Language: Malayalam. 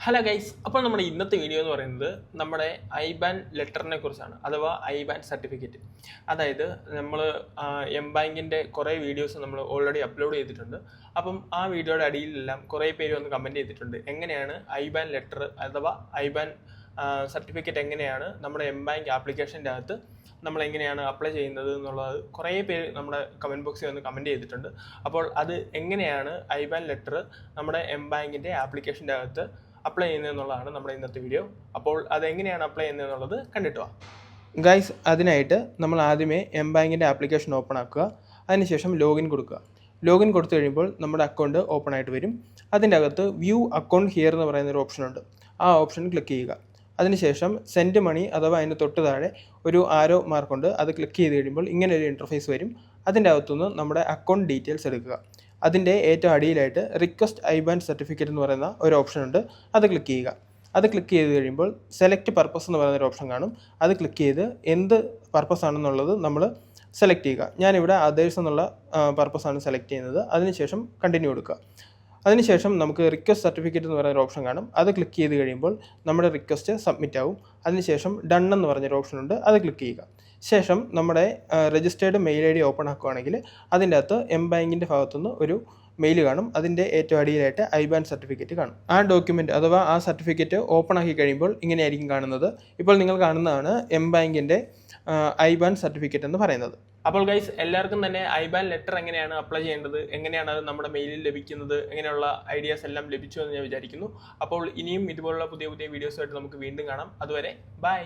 ഹലോ ഗൈസ്, അപ്പോൾ നമ്മുടെ ഇന്നത്തെ വീഡിയോ എന്ന് പറയുന്നത് നമ്മുടെ ഐബാൻ ലെറ്ററിനെ കുറിച്ചാണ്, അഥവാ ഐബാൻ സർട്ടിഫിക്കറ്റ്. അതായത് നമ്മൾ എംബാങ്കിൻ്റെ കുറേ വീഡിയോസ് നമ്മൾ ഓൾറെഡി അപ്ലോഡ് ചെയ്തിട്ടുണ്ട്. അപ്പം ആ വീഡിയോയുടെ അടിയിലെല്ലാം കുറേ പേര് വന്ന് കമൻറ്റ് ചെയ്തിട്ടുണ്ട്, എങ്ങനെയാണ് ഐബാൻ ലെറ്റർ അഥവാ ഐബാൻ സർട്ടിഫിക്കറ്റ് എങ്ങനെയാണ് നമ്മുടെ എംബാങ്ക് ആപ്ലിക്കേഷൻ്റെ അകത്ത് നമ്മൾ എങ്ങനെയാണ് അപ്ലൈ ചെയ്യുന്നത് എന്നുള്ളത് കുറേ പേര് നമ്മുടെ കമൻറ്റ് ബോക്സിൽ വന്ന് കമൻറ്റ് ചെയ്തിട്ടുണ്ട്. അപ്പോൾ അത് എങ്ങനെയാണ് ഐബാൻ ലെറ്റർ നമ്മുടെ എംബാങ്കിൻ്റെ ആപ്ലിക്കേഷൻ്റെ അകത്ത് അപ്ലൈ ചെയ്യുന്നതെന്നുള്ളതാണ് നമ്മുടെ ഇന്നത്തെ വീഡിയോ. അപ്പോൾ അതെങ്ങനെയാണ് അപ്ലൈ ചെയ്യുന്നതെന്നുള്ളത് കണ്ടിട്ട് വാ ഗൈസ്. അതിനായിട്ട് നമ്മൾ ആദ്യമേ എംബാങ്കിൻ്റെ ആപ്ലിക്കേഷൻ ഓപ്പൺ ആക്കുക. അതിനുശേഷം ലോഗിൻ കൊടുക്കുക. ലോഗിൻ കൊടുത്തു കഴിയുമ്പോൾ നമ്മുടെ അക്കൗണ്ട് ഓപ്പൺ ആയിട്ട് വരും. അതിൻ്റെ അകത്ത് വ്യൂ അക്കൗണ്ട് ഹിയർ എന്ന് പറയുന്നൊരു ഓപ്ഷനുണ്ട്. ആ ഓപ്ഷൻ ക്ലിക്ക് ചെയ്യുക. അതിനുശേഷം സെൻഡ് മണി അഥവാ അതിന് തൊട്ട് താഴെ ഒരു ആരോ മാർക്കുണ്ട്, അത് ക്ലിക്ക് ചെയ്ത് കഴിയുമ്പോൾ ഇങ്ങനെ ഒരു ഇൻ്റർഫേസ് വരും. അതിൻ്റെ അകത്തുനിന്ന് നമ്മുടെ അക്കൗണ്ട് ഡീറ്റെയിൽസ് എടുക്കുക. അതിൻ്റെ ഏറ്റവും അടിയിലായിട്ട് റിക്വസ്റ്റ് ഐബാൻ സർട്ടിഫിക്കറ്റ് എന്ന് പറയുന്ന ഒരു ഓപ്ഷൻ ഉണ്ട്, അത് ക്ലിക്ക് ചെയ്യുക. അത് ക്ലിക്ക് ചെയ്ത് കഴിയുമ്പോൾ സെലക്ട് പർപ്പസ് എന്ന് പറയുന്ന ഒരു ഓപ്ഷൻ കാണും. അത് ക്ലിക്ക് ചെയ്ത് എന്ത് പർപ്പസ് ആണെന്നുള്ളത് നമ്മൾ സെലക്ട് ചെയ്യുക. ഞാനിവിടെ അതേഴ്സ് എന്നുള്ള പർപ്പസാണ് സെലക്ട് ചെയ്യുന്നത്. അതിനുശേഷം കണ്ടിന്യൂ കൊടുക്കുക. അതിനുശേഷം നമുക്ക് റിക്വസ്റ്റ് സർട്ടിഫിക്കറ്റ് എന്ന് പറയുന്ന ഒരു ഓപ്ഷൻ കാണും. അത് ക്ലിക്ക് ചെയ്ത് കഴിയുമ്പോൾ നമ്മുടെ റിക്വസ്റ്റ് സബ്മിറ്റ് ആവും. അതിനുശേഷം ഡൺ എന്ന് പറഞ്ഞൊരു ഓപ്ഷൻ ഉണ്ട്, അത് ക്ലിക്ക് ചെയ്യുക. ശേഷം നമ്മുടെ രജിസ്റ്റേർഡ് മെയിൽ ID ഓപ്പൺ ആക്കുകയാണെങ്കിൽ അതിൻ്റെ അകത്ത് എംബാങ്കിൻ്റെ ഭാഗത്തുനിന്ന് ഒരു മെയിൽ കാണും. അതിൻ്റെ ഏറ്റവും അടിയിലായിട്ട് ഐബാൻ സർട്ടിഫിക്കറ്റ് കാണും. ആ ഡോക്യുമെൻറ്റ് അഥവാ ആ സർട്ടിഫിക്കറ്റ് ഓപ്പൺ ആക്കി കഴിയുമ്പോൾ ഇങ്ങനെയായിരിക്കും കാണുന്നത്. ഇപ്പോൾ നിങ്ങൾ കാണുന്നതാണ് എംബാങ്കിൻ്റെ ഐബാൻ സർട്ടിഫിക്കറ്റ് എന്ന് പറയുന്നത്. അപ്പോൾ ഗൈസ്, എല്ലാവർക്കും തന്നെ ഐബാൻ ലെറ്റർ എങ്ങനെയാണ് അപ്ലൈ ചെയ്യേണ്ടത്, എങ്ങനെയാണ് അത് നമ്മുടെ മെയിലിൽ ലഭിക്കുന്നത്, എങ്ങനെയുള്ള ഐഡിയാസ് എല്ലാം ലഭിച്ചു എന്ന് ഞാൻ വിചാരിക്കുന്നു. അപ്പോൾ ഇനിയും ഇതുപോലുള്ള പുതിയ പുതിയ വീഡിയോസുമായിട്ട് നമുക്ക് വീണ്ടും കാണാം. അതുവരെ ബൈ.